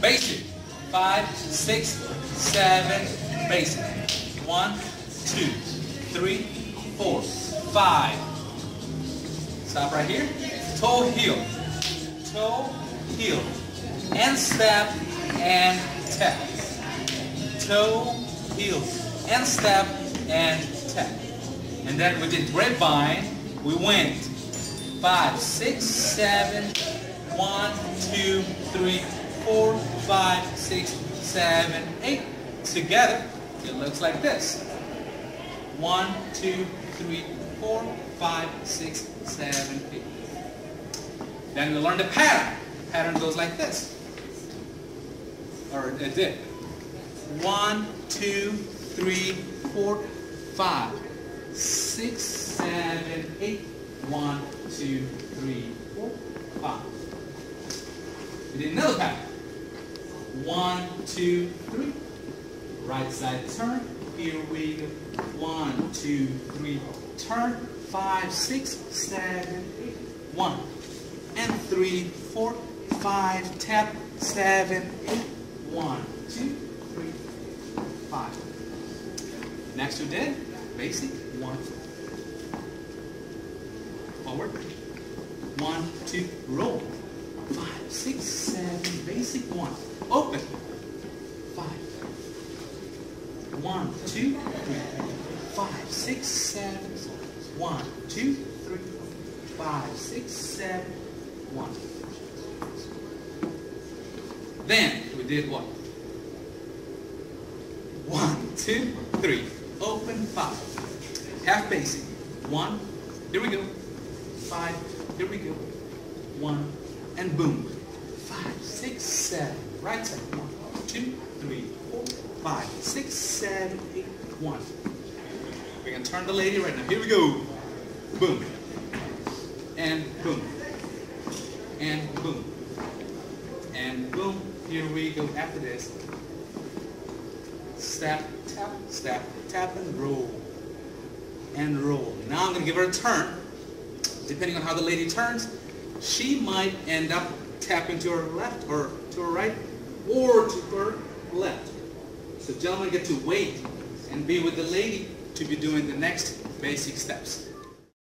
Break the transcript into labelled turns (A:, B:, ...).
A: basic. 5, 6, 7, basic. 1, 2, 3, 4, 5. Stop right here. Toe, heel. Toe, heel. And step and tap. Toe, heel. And step and tap. And then we did grapevine. We went 5, 6, 7, 1, 2, 3, 4, 5, 6, 7, 8. Together, it looks like this. 1, 2, 3, 4, 5, 6, 7, 8. Then we learn the pattern. The pattern goes like this. Or it did. 1, 2, 3, 4, 5, 6, 7, 8. 1, 2, 3, 4, 5. We did another pattern. 1, 2, 3. Right side turn. Here we go. 1, 2, 3. Turn. 5, 6, 7, 8. 1 and 3, 4, 5. Tap. 7, 8. 1, 2, 3, 5. Next we did basic 1. Forward. 1, 2, roll. 5, 6, 7, basic 1. Open. 5. 1, 2, 3, 5, 6, 7. 1, 2, 3, 5, 6, 7, 1. Then we did what? 1, 2, 3. Open 5. Half basic. 1. Here we go. 5. Here we go. 1 and boom. 5, 6, 7. Right side. 1, 2, 3, 4, 5, 6, 7, 8. 1. We're gonna turn the lady right now. Here we go. Boom. And boom. And boom. And boom. Here we go after this. Step, tap, step, tap, and roll. And roll. Now I'm going to give her a turn. Depending on how the lady turns, she might end up tapping to her left or to her right or to her left. So gentlemen get to wait and be with the lady to be doing the next basic steps.